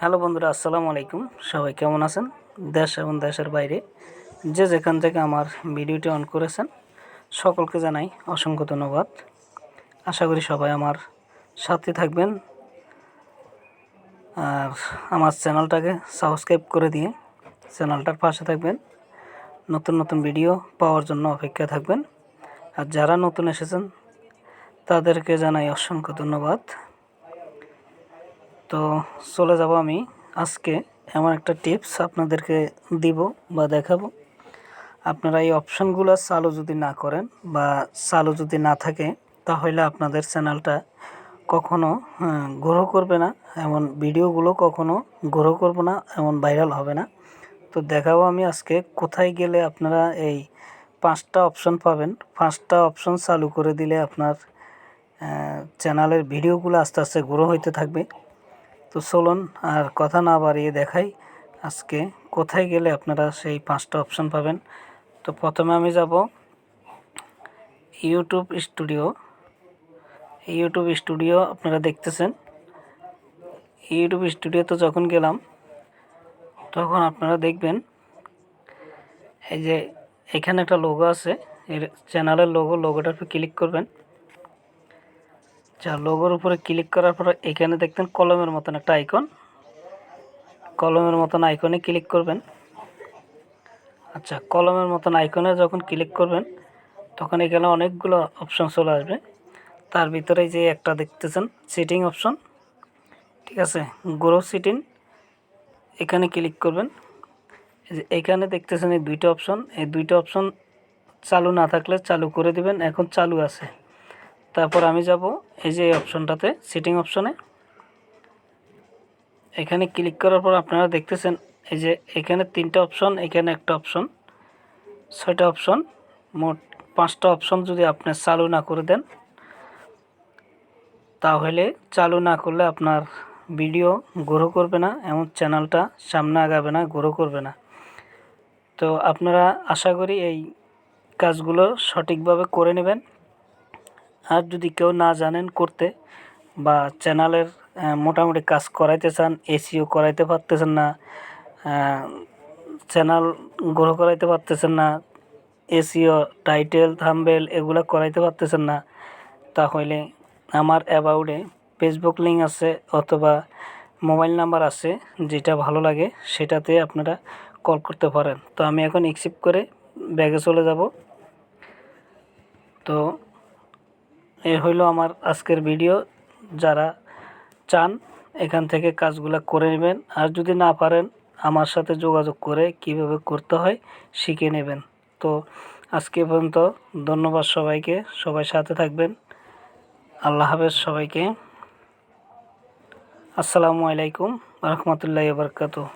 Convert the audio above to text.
Hello বন্ধুরা, আসসালামু আলাইকুম। সবাই কেমন আছেন? দেশ এবং দেশের বাইরে যে যেখান থেকে আমার ভিডিওটি অন করেছেন সকলকে জানাই অসংখ্য ধন্যবাদ। আশা করি সবাই আমার সাথে থাকবেন আর আমার চ্যানেলটাকে সাবস্ক্রাইব করে দিয়ে চ্যানেলটার পাশে থাকবেন। নতুন নতুন ভিডিও পাওয়ার জন্য অপেক্ষা থাকবেন। আর যারা নতুন এসেছেন তাদেরকে জানাই অসংখ্য ধন্যবাদ। তো চলে যাব আমি আজকে এমন একটা টিপস আপনাদেরকে দিব বা দেখাবো। আপনারা এই অপশানগুলো চালু যদি না করেন বা চালু যদি না থাকে তাহলে আপনাদের চ্যানেলটা কখনো গ্রো করবে না, এমন ভিডিওগুলো কখনো গ্রো করবে না, এমন ভাইরাল হবে না। তো দেখাবো আমি আজকে কোথায় গেলে আপনারা এই 5টা অপশন পাবেন। 5টা অপশন চালু করে দিলে আপনার চ্যানেলের ভিডিওগুলো আস্তে আস্তে গ্রো হইতে থাকবে। তো চলুন আর কথা না বাড়িয়ে দেখাই আজকে কোথায় গেলে আপনারা সেই 5টা অপশন পাবেন। তো প্রথমে আমি যাব ইউটিউব স্টুডিও। আপনারা দেখতেছেন ইউটিউব স্টুডিওতে যখন গেলাম তখন আপনারা দেখবেন এই যে এখানে একটা লোগো আছে, এর চ্যানেলের লোগোটার উপর ক্লিক করবেন। যা লোগোর উপরে ক্লিক করার পর এখানে দেখতেন কলমের মতন একটা আইকন, কলমের মতন আইকনে ক্লিক করবেন। আচ্ছা, কলমের মতন আইকনে যখন ক্লিক করবেন তখন এখানে অনেকগুলো অপশন চলে আসবে। তার ভিতরে যে একটা দেখতেছেন সেটিং অপশন, ঠিক আছে, গ্রো সেটিং, এখানে ক্লিক করবেন। এখানে দেখতেছেন এই দুইটা অপশন চালু না থাকলে চালু করে দিবেন। এখন চালু আছে। তারপর আমি যাব এই যে অপশনটাতে সেটিং অপশনে, এখানে ক্লিক করার পর আপনারা দেখতেছেন এই যে এখানে 3টা অপশন, এখানে একটা অপশন, 6টা অপশন, মোট 5টা অপশন যদি আপনি চালু না করে দেন তাহলে চালু না করলে আপনার ভিডিও গ্রো করবে না, এমন চ্যানেলটা সামনে আগাবে না, গ্রো করবে না। তো আপনারা আশা করি এই কাজগুলো সঠিকভাবে করে নেবেন। আর যদি কেউ না জানেন করতে বা চ্যানেলের মোটামুটি কাজ করাইতে চান, এসইও করাইতে পারতেছেন না, চ্যানেল গ্রো করাইতে পারতেছেন না, এসইও টাইটেল থাম্বনেল এগুলো করাইতে পারতেছেন না, তাহলে আমার অ্যাবাউটে ফেসবুক লিঙ্ক আছে অথবা মোবাইল নাম্বার আছে, যেটা ভালো লাগে সেটাতে আপনারা কল করতে পারেন। তো আমি এখন অ্যাকসেপ্ট করে ব্যাগে চলে যাব। তো এই হইল আমার আজকের ভিডিও। যারা চান এখান থেকে কাজগুলো করে নেবেন, আর যদি না পারেন আমার সাথে যোগাযোগ করে কিভাবে করতে হয় শিখে নেবেন। তো আজকে পর্যন্ত ধন্যবাদ সবাইকে, সবাই সাথে থাকবেন। আল্লাহ হাফেজ সবাইকে। আসসালামু আলাইকুম ওয়া রাহমাতুল্লাহি ওয়া বারাকাতুহু।